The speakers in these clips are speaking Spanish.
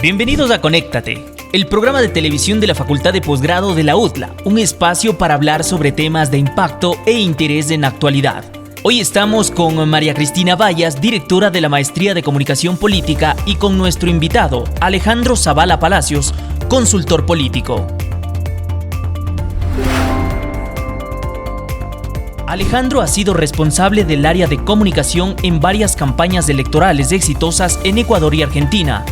Bienvenidos a Conéctate, el programa de televisión de la Facultad de Posgrado de la UTLA, un espacio para hablar sobre temas de impacto e interés en la actualidad. Hoy estamos con María Cristina Vallas, directora de la Maestría de Comunicación Política, y con nuestro invitado, Alejandro Zavala Palacios, consultor político. Alejandro ha sido responsable del área de comunicación en varias campañas electorales exitosas en Ecuador y Argentina,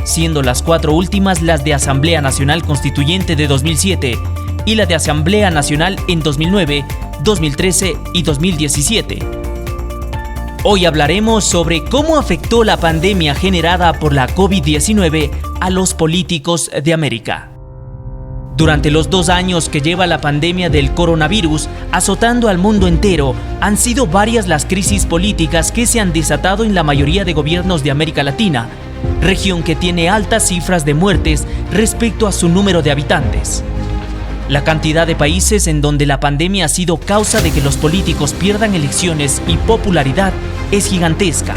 siendo las 4 últimas las de Asamblea Nacional Constituyente de 2007 y la de Asamblea Nacional en 2009, 2013 y 2017. Hoy hablaremos sobre cómo afectó la pandemia generada por la COVID-19 a los políticos de América. Durante los 2 años que lleva la pandemia del coronavirus azotando al mundo entero, han sido varias las crisis políticas que se han desatado en la mayoría de gobiernos de América Latina, región que tiene altas cifras de muertes respecto a su número de habitantes. La cantidad de países en donde la pandemia ha sido causa de que los políticos pierdan elecciones y popularidad es gigantesca.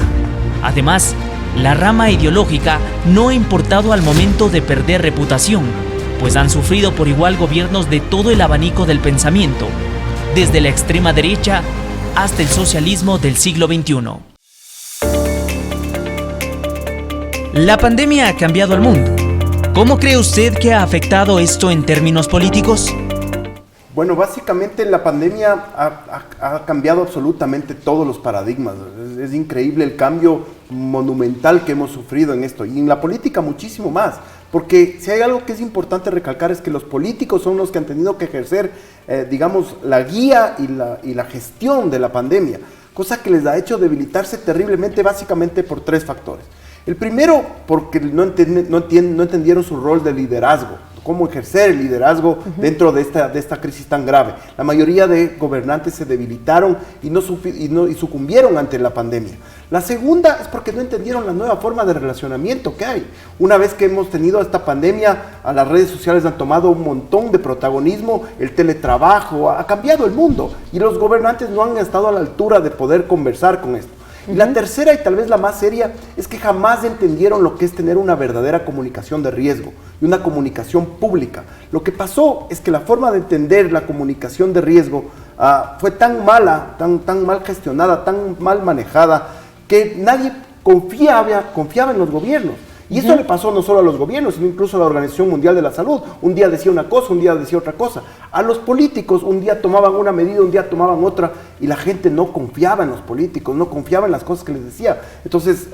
Además, la rama ideológica no ha importado al momento de perder reputación, pues han sufrido por igual gobiernos de todo el abanico del pensamiento, desde la extrema derecha hasta el socialismo del siglo XXI. La pandemia ha cambiado al mundo. ¿Cómo cree usted que ha afectado esto en términos políticos? Bueno, básicamente la pandemia ha cambiado absolutamente todos los paradigmas. Es increíble el cambio monumental que hemos sufrido en esto, y en la política muchísimo más. Porque si hay algo que es importante recalcar es que los políticos son los que han tenido que ejercer, la guía y la gestión de la pandemia, cosa que les ha hecho debilitarse terriblemente, básicamente por 3 factores. El primero, porque no entendieron su rol de liderazgo, cómo ejercer el liderazgo dentro de esta crisis tan grave. La mayoría de gobernantes se debilitaron y sucumbieron ante la pandemia. La segunda es porque no entendieron la nueva forma de relacionamiento que hay. Una vez que hemos tenido esta pandemia, a las redes sociales han tomado un montón de protagonismo, el teletrabajo ha cambiado el mundo y los gobernantes no han estado a la altura de poder conversar con esto. Y la tercera, y tal vez la más seria, es que jamás entendieron lo que es tener una verdadera comunicación de riesgo y una comunicación pública. Lo que pasó es que la forma de entender la comunicación de riesgo fue tan mala, tan mal gestionada, tan mal manejada, que nadie confiaba en los gobiernos. Y eso le pasó no solo a los gobiernos, sino incluso a la Organización Mundial de la Salud. Un día decía una cosa, un día decía otra cosa. A los políticos un día tomaban una medida, un día tomaban otra, y la gente no confiaba en los políticos, no confiaba en las cosas que les decía. Entonces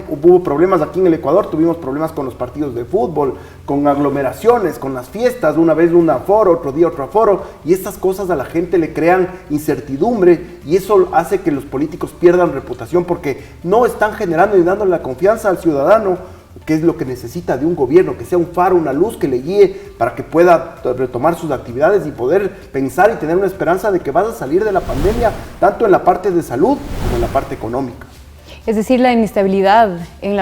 hubo problemas aquí en el Ecuador, tuvimos problemas con los partidos de fútbol, con aglomeraciones, con las fiestas, una vez un aforo, otro día otro aforo, y estas cosas a la gente le crean incertidumbre, y eso hace que los políticos pierdan reputación porque no están generando y dándole la confianza al ciudadano, que es lo que necesita de un gobierno, que sea un faro, una luz que le guíe para que pueda retomar sus actividades y poder pensar y tener una esperanza de que vas a salir de la pandemia, tanto en la parte de salud como en la parte económica. Es decir, la inestabilidad en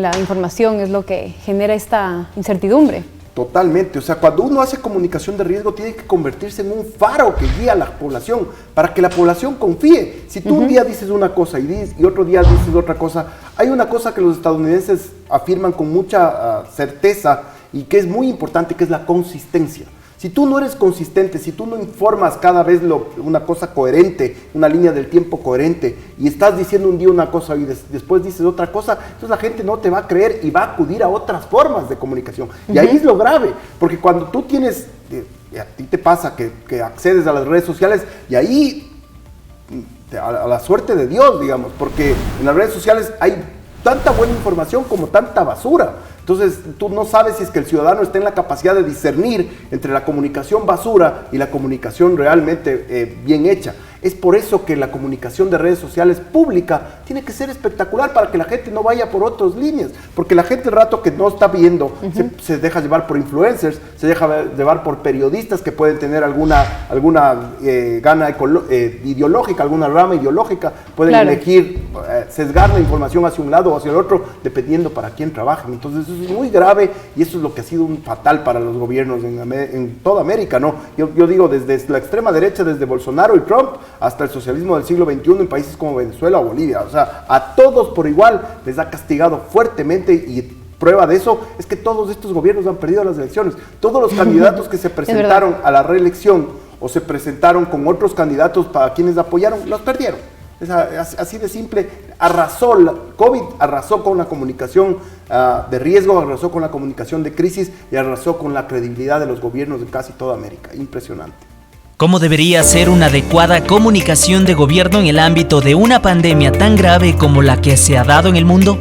la información es lo que genera esta incertidumbre. Totalmente, o sea, cuando uno hace comunicación de riesgo tiene que convertirse en un faro que guía a la población, para que la población confíe. Si tú un día dices una cosa y otro día dices otra cosa, hay una cosa que los estadounidenses afirman con mucha certeza y que es muy importante, que es la consistencia. Si tú no eres consistente, si tú no informas cada vez una cosa coherente, una línea del tiempo coherente, y estás diciendo un día una cosa y después dices otra cosa, entonces la gente no te va a creer y va a acudir a otras formas de comunicación. Y ahí es lo grave, porque cuando tú tienes, a ti te pasa que accedes a las redes sociales y ahí, a la suerte de Dios, digamos, porque en las redes sociales hay tanta buena información como tanta basura. Entonces tú no sabes si es que el ciudadano está en la capacidad de discernir entre la comunicación basura y la comunicación realmente bien hecha. Es por eso que la comunicación de redes sociales pública tiene que ser espectacular para que la gente no vaya por otras líneas, porque la gente el rato que no está viendo se deja llevar por influencers, se deja llevar por periodistas que pueden tener alguna gana ideológica, alguna rama ideológica, pueden elegir sesgar la información hacia un lado o hacia el otro, dependiendo para quién trabajen. Entonces eso es muy grave y eso es lo que ha sido un fatal para los gobiernos en toda América, ¿no? Yo digo desde la extrema derecha, desde Bolsonaro y Trump, hasta el socialismo del siglo XXI en países como Venezuela o Bolivia. O sea, a todos por igual les ha castigado fuertemente, y prueba de eso es que todos estos gobiernos han perdido las elecciones. Todos los candidatos que se presentaron a la reelección o se presentaron con otros candidatos para quienes apoyaron, los perdieron. Es así de simple. COVID arrasó con la comunicación de riesgo, arrasó con la comunicación de crisis y arrasó con la credibilidad de los gobiernos de casi toda América. Impresionante. ¿Cómo debería ser una adecuada comunicación de gobierno en el ámbito de una pandemia tan grave como la que se ha dado en el mundo?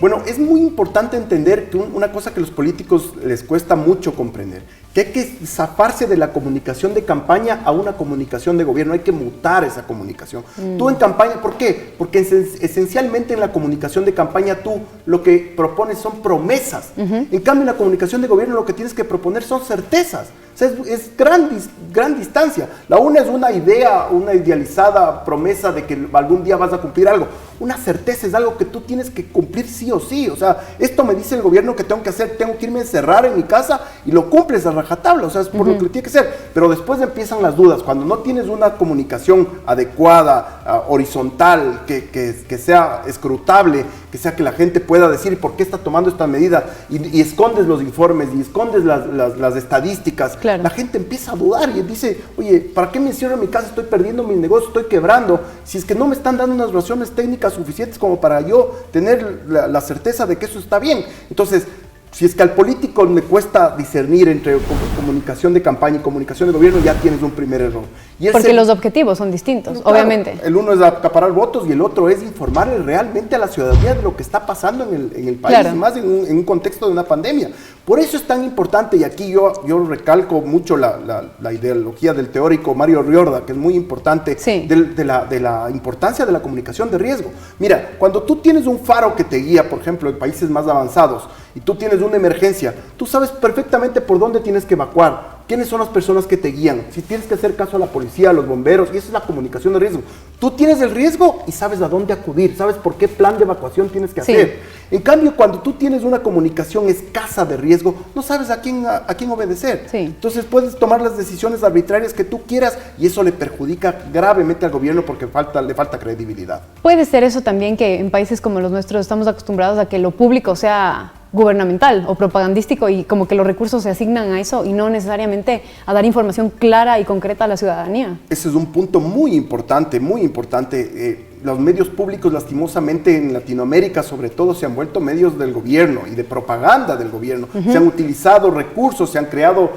Bueno, es muy importante entender que una cosa que a los políticos les cuesta mucho comprender, que hay que zafarse de la comunicación de campaña a una comunicación de gobierno, hay que mutar esa comunicación. Tú en campaña, ¿por qué? Porque esencialmente en la comunicación de campaña tú lo que propones son promesas. En cambio en la comunicación de gobierno lo que tienes que proponer son certezas. O sea, es gran distancia. La una es una idea, una idealizada promesa de que algún día vas a cumplir algo. Una certeza es algo que tú tienes que cumplir sí o sí. O sea, esto me dice el gobierno que tengo que hacer, tengo que irme a encerrar en mi casa y lo cumples a rajatabla. O sea, es por lo que tiene que ser. Pero después empiezan las dudas. Cuando no tienes una comunicación adecuada, horizontal, que sea escrutable, que sea que la gente pueda decir por qué está tomando esta medida, y escondes los informes y escondes las estadísticas, claro. La gente empieza a dudar y dice, oye, ¿para qué me encierro en mi casa? Estoy perdiendo mi negocio, estoy quebrando, si es que no me están dando unas razones técnicas suficientes como para yo tener la certeza de que eso está bien. Entonces, si es que al político le cuesta discernir entre comunicación de campaña y comunicación de gobierno, ya tienes un primer error. Porque los objetivos son distintos, claro, obviamente. El uno es acaparar votos y el otro es informarle realmente a la ciudadanía de lo que está pasando en el país, claro. Más en un contexto de una pandemia. Por eso es tan importante, y aquí yo recalco mucho la ideología del teórico Mario Riorda, que es muy importante, sí. de la importancia de la comunicación de riesgo. Mira, cuando tú tienes un faro que te guía, por ejemplo, en países más avanzados, y tú tienes una emergencia, tú sabes perfectamente por dónde tienes que evacuar, quiénes son las personas que te guían, si tienes que hacer caso a la policía, a los bomberos, y esa es la comunicación de riesgo. Tú tienes el riesgo y sabes a dónde acudir, sabes por qué plan de evacuación tienes que hacer. Sí. En cambio, cuando tú tienes una comunicación escasa de riesgo, no sabes a quién obedecer. Sí. Entonces puedes tomar las decisiones arbitrarias que tú quieras y eso le perjudica gravemente al gobierno porque le falta credibilidad. Puede ser eso también, que en países como los nuestros estamos acostumbrados a que lo público sea gubernamental o propagandístico y como que los recursos se asignan a eso y no necesariamente a dar información clara y concreta a la ciudadanía. Ese es un punto muy importante, muy importante. Los medios públicos, lastimosamente en Latinoamérica sobre todo, se han vuelto medios del gobierno y de propaganda del gobierno. Se han utilizado recursos, se han creado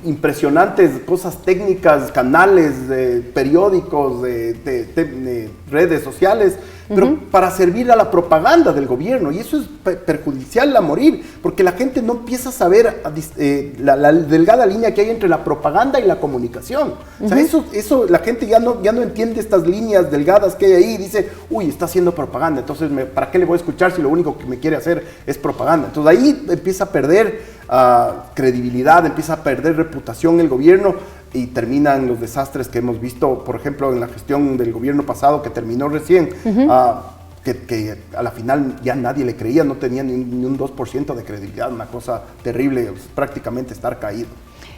impresionantes cosas técnicas, canales, periódicos, redes sociales, pero para servir a la propaganda del gobierno, y eso es perjudicial a morir, porque la gente no empieza a saber la delgada línea que hay entre la propaganda y la comunicación. O sea, eso la gente ya no entiende estas líneas delgadas que hay ahí, y dice, uy, está haciendo propaganda, entonces ¿para qué le voy a escuchar si lo único que me quiere hacer es propaganda? Entonces ahí empieza a perder credibilidad, empieza a perder reputación el gobierno y terminan los desastres que hemos visto, por ejemplo, en la gestión del gobierno pasado que terminó recién, que a la final ya nadie le creía, no tenía ni un 2% de credibilidad, una cosa terrible, prácticamente estar caído.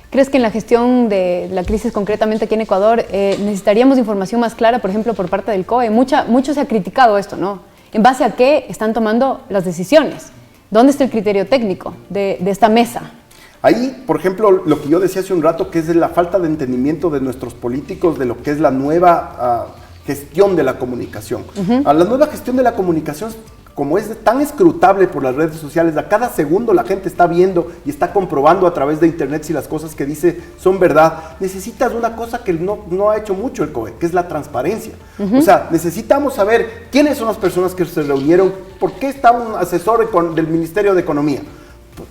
¿Crees que en la gestión de la crisis concretamente aquí en Ecuador necesitaríamos información más clara, por ejemplo, por parte del COE? Mucho se ha criticado esto, ¿no? ¿En base a qué están tomando las decisiones? ¿Dónde está el criterio técnico de esta mesa? Ahí, por ejemplo, lo que yo decía hace un rato, que es la falta de entendimiento de nuestros políticos de lo que es la nueva gestión de la comunicación. La nueva gestión de la comunicación, como es tan escrutable por las redes sociales, a cada segundo la gente está viendo y está comprobando a través de internet si las cosas que dice son verdad. Necesitas una cosa que no ha hecho mucho el COE, que es la transparencia. O sea, necesitamos saber quiénes son las personas que se reunieron, por qué está un asesor del Ministerio de Economía.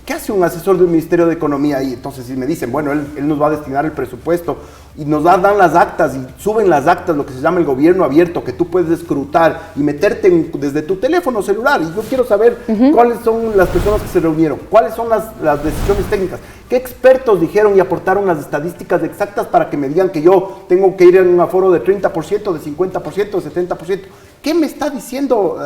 ¿Qué hace un asesor del Ministerio de Economía ahí? Entonces, si me dicen, bueno, él nos va a destinar el presupuesto y nos dan las actas y suben las actas, lo que se llama el gobierno abierto, que tú puedes escrutar y meterte desde tu teléfono celular. Y yo quiero saber cuáles son las personas que se reunieron, cuáles son las decisiones técnicas, qué expertos dijeron y aportaron las estadísticas exactas para que me digan que yo tengo que ir en un aforo de 30%, de 50%, de 70%. ¿Qué me está diciendo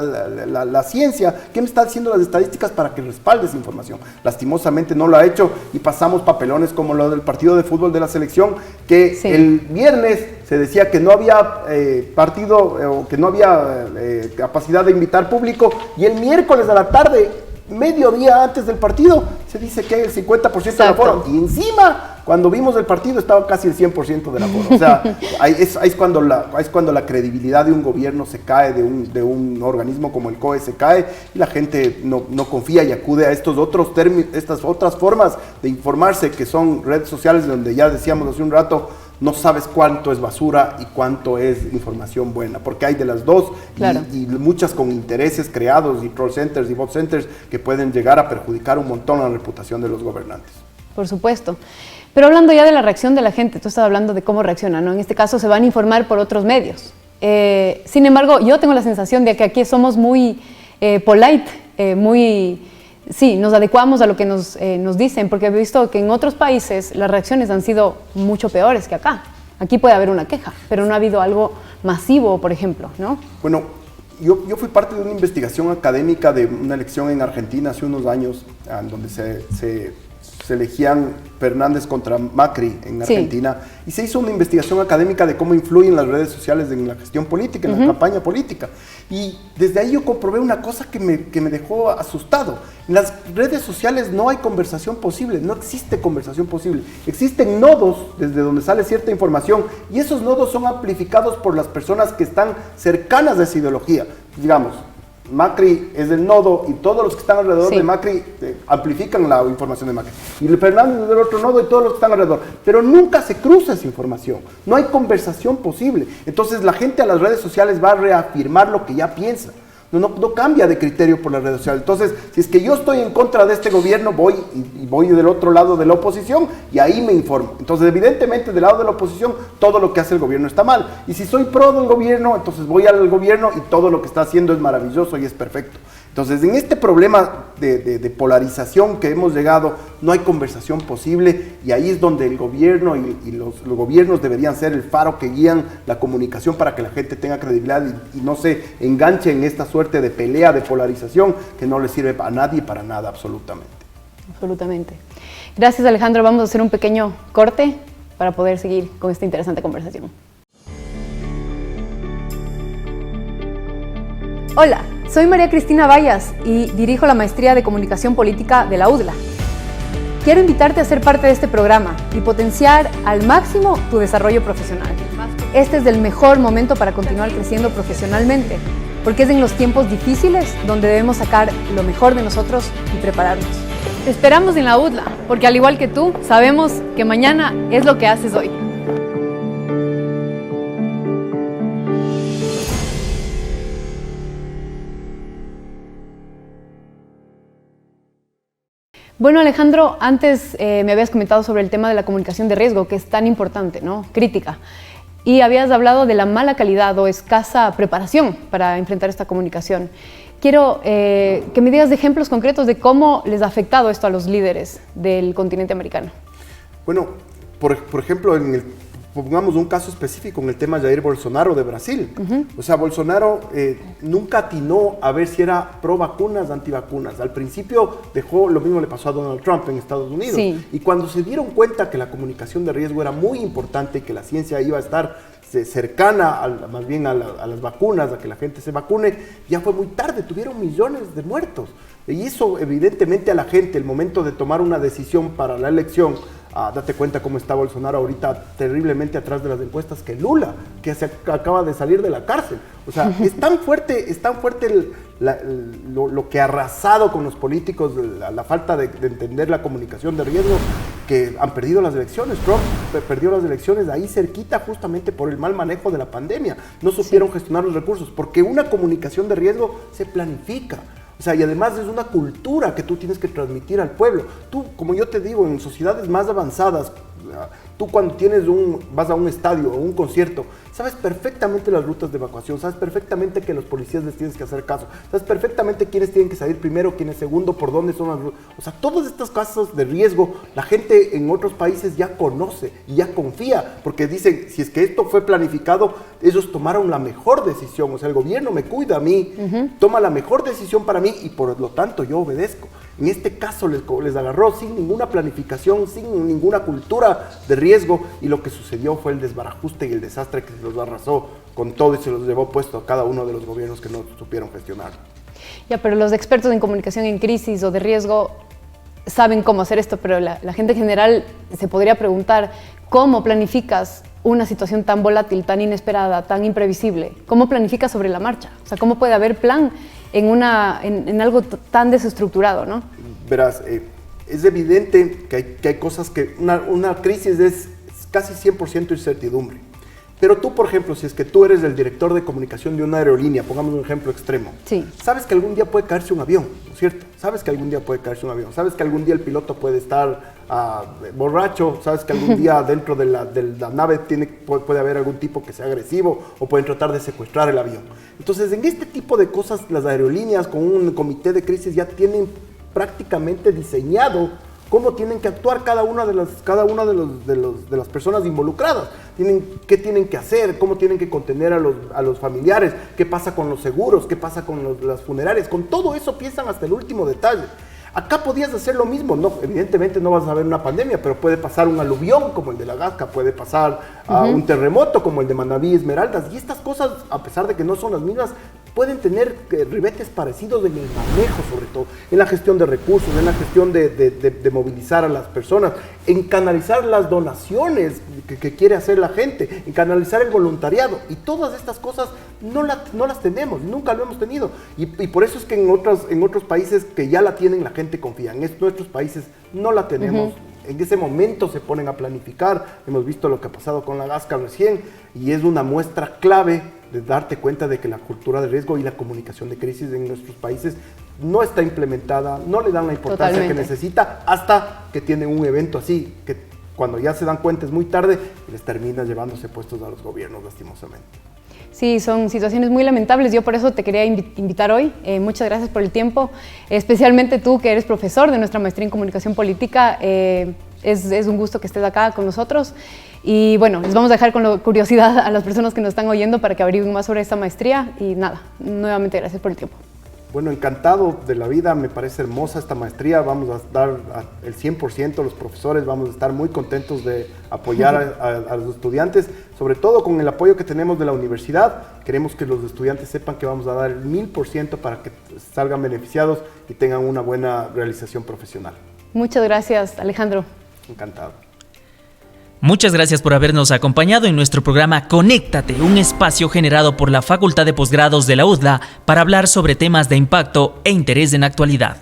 la ciencia? ¿Qué me está diciendo las estadísticas para que respalde esa información? Lastimosamente no lo ha hecho y pasamos papelones como lo del partido de fútbol de la selección, que el viernes se decía que no había partido o que no había capacidad de invitar público, y el miércoles a la tarde, mediodía antes del partido, se dice que hay el 50% del aforo, y encima, cuando vimos el partido, estaba casi el 100% del aforo. O sea, ahí es cuando la credibilidad de un gobierno se cae, de un organismo como el COE se cae, y la gente no confía y acude a estas otras formas de informarse, que son redes sociales, donde ya decíamos hace un rato, no sabes cuánto es basura y cuánto es información buena, porque hay de las dos, claro. y muchas con intereses creados, y troll centers y bot centers, que pueden llegar a perjudicar un montón la reputación de los gobernantes. Por supuesto. Pero hablando ya de la reacción de la gente, tú estás hablando de cómo reacciona, ¿no? En este caso se van a informar por otros medios. Sin embargo, yo tengo la sensación de que aquí somos muy polite, sí, nos adecuamos a lo que nos dicen, porque he visto que en otros países las reacciones han sido mucho peores que acá. Aquí puede haber una queja, pero no ha habido algo masivo, por ejemplo, ¿no? Bueno, yo fui parte de una investigación académica de una elección en Argentina hace unos años, donde se elegían Fernández contra Macri en Argentina, sí. Y se hizo una investigación académica de cómo influyen las redes sociales en la gestión política, en la campaña política. Y desde ahí yo comprobé una cosa que me dejó asustado. En las redes sociales no hay conversación posible, no existe conversación posible. Existen nodos desde donde sale cierta información, y esos nodos son amplificados por las personas que están cercanas a esa ideología. Digamos, Macri es el nodo, y todos los que están alrededor de Macri amplifican la información de Macri. Y Fernández es del otro nodo, y todos los que están alrededor. Pero nunca se cruza esa información. No hay conversación posible. Entonces la gente a las redes sociales va a reafirmar lo que ya piensa. No cambia de criterio por las redes sociales. Entonces, si es que yo estoy en contra de este gobierno, voy del otro lado de la oposición, y ahí me informo. Entonces, evidentemente, del lado de la oposición, todo lo que hace el gobierno está mal. Y si soy pro del gobierno, entonces voy al gobierno, y todo lo que está haciendo es maravilloso y es perfecto. Entonces, en este problema de polarización que hemos llegado, no hay conversación posible, y ahí es donde el gobierno y los gobiernos deberían ser el faro que guían la comunicación para que la gente tenga credibilidad y no se enganche en esta suerte de pelea, de polarización, que no le sirve a nadie y para nada, absolutamente. Absolutamente. Gracias, Alejandro. Vamos a hacer un pequeño corte para poder seguir con esta interesante conversación. Hola, soy María Cristina Vallas y dirijo la Maestría de Comunicación Política de la UDLA. Quiero invitarte a ser parte de este programa y potenciar al máximo tu desarrollo profesional. Este es el mejor momento para continuar creciendo profesionalmente, porque es en los tiempos difíciles donde debemos sacar lo mejor de nosotros y prepararnos. Te esperamos en la UDLA, porque al igual que tú, sabemos que mañana es lo que haces hoy. Bueno, Alejandro, antes me habías comentado sobre el tema de la comunicación de riesgo, que es tan importante, ¿no? Crítica. Y habías hablado de la mala calidad o escasa preparación para enfrentar esta comunicación. Quiero que me digas de ejemplos concretos de cómo les ha afectado esto a los líderes del continente americano. Bueno, por ejemplo, pongamos un caso específico en el tema de Jair Bolsonaro de Brasil. O sea, Bolsonaro nunca atinó a ver si era pro vacunas, antivacunas. Al principio lo mismo le pasó a Donald Trump en Estados Unidos. Sí. Y cuando se dieron cuenta que la comunicación de riesgo era muy importante y que la ciencia iba a estar cercana más bien a las vacunas, a que la gente se vacune, ya fue muy tarde, tuvieron millones de muertos. Y eso evidentemente a la gente, el momento de tomar una decisión para la elección, date cuenta cómo está Bolsonaro ahorita terriblemente atrás de las encuestas que Lula, que acaba de salir de la cárcel. O sea, es tan fuerte lo que ha arrasado con los políticos, la falta de entender la comunicación de riesgo, que han perdido las elecciones. Trump perdió las elecciones ahí cerquita justamente por el mal manejo de la pandemia. No supieron gestionar los recursos, porque una comunicación de riesgo se planifica. O sea, y además es una cultura que tú tienes que transmitir al pueblo. Tú, como yo te digo, en sociedades más avanzadas, tú cuando vas a un estadio o un concierto, sabes perfectamente las rutas de evacuación, sabes perfectamente que los policías les tienes que hacer caso, sabes perfectamente quiénes tienen que salir primero, quiénes segundo, por dónde son las rutas. O sea, todos estos casos de riesgo, la gente en otros países ya conoce y ya confía, porque dicen, si es que esto fue planificado, ellos tomaron la mejor decisión. O sea, el gobierno me cuida a mí, toma la mejor decisión para mí y por lo tanto yo obedezco. En este caso les agarró sin ninguna planificación, sin ninguna cultura de riesgo. riesgo, y lo que sucedió fue el desbarajuste y el desastre que se los arrasó con todo y se los llevó puesto a cada uno de los gobiernos que no supieron gestionar. Ya, pero los expertos en comunicación en crisis o de riesgo saben cómo hacer esto, pero la gente en general se podría preguntar, ¿cómo planificas una situación tan volátil, tan inesperada, tan imprevisible? ¿Cómo planificas sobre la marcha? O sea, ¿cómo puede haber plan en algo tan desestructurado, ¿no? Verás, es evidente que hay cosas que... Una crisis es casi 100% incertidumbre. Pero tú, por ejemplo, si es que tú eres el director de comunicación de una aerolínea, pongamos un ejemplo extremo, sí, sabes que algún día puede caerse un avión, ¿no es cierto? Sabes que algún día puede caerse un avión, sabes que algún día el piloto puede estar borracho, sabes que algún día dentro de la nave puede haber algún tipo que sea agresivo o pueden tratar de secuestrar el avión. Entonces, en este tipo de cosas, las aerolíneas con un comité de crisis ya tienen prácticamente diseñado cómo tienen que actuar cada una de las personas involucradas. ¿Qué tienen que hacer? ¿Cómo tienen que contener a los familiares? ¿Qué pasa con los seguros? ¿Qué pasa con las funerarias? Con todo eso piensan hasta el último detalle. Acá podías hacer lo mismo, no, evidentemente no vas a ver una pandemia, pero puede pasar un aluvión como el de La Gasca, puede pasar un terremoto como el de Manabí Esmeraldas, y estas cosas, a pesar de que no son las mismas, pueden tener ribetes parecidos en el manejo, sobre todo, en la gestión de recursos, en la gestión de movilizar a las personas, en canalizar las donaciones que quiere hacer la gente, en canalizar el voluntariado, y todas estas cosas no las tenemos, nunca lo hemos tenido, y por eso es que en otros países que ya la tienen, la gente confía. En nuestros países no la tenemos. En ese momento se ponen a planificar. Hemos visto lo que ha pasado con La Gasca recién, y es una muestra clave de darte cuenta de que la cultura de riesgo y la comunicación de crisis en nuestros países no está implementada, no le dan la importancia que necesita, hasta que tienen un evento así, que cuando ya se dan cuenta es muy tarde y les termina llevándose puestos a los gobiernos, lastimosamente. Sí, son situaciones muy lamentables. Yo por eso te quería invitar hoy. Muchas gracias por el tiempo. Especialmente tú, que eres profesor de nuestra maestría en comunicación política. Es un gusto que estés acá con nosotros. Y bueno, les vamos a dejar con curiosidad a las personas que nos están oyendo para que averigüen más sobre esta maestría. Y nada, nuevamente gracias por el tiempo. Bueno, encantado de la vida, me parece hermosa esta maestría, vamos a dar el 100%, los profesores vamos a estar muy contentos de apoyar a los estudiantes, sobre todo con el apoyo que tenemos de la universidad. Queremos que los estudiantes sepan que vamos a dar el 1000% para que salgan beneficiados y tengan una buena realización profesional. Muchas gracias, Alejandro. Encantado. Muchas gracias por habernos acompañado en nuestro programa Conéctate, un espacio generado por la Facultad de Posgrados de la UDLA para hablar sobre temas de impacto e interés en actualidad.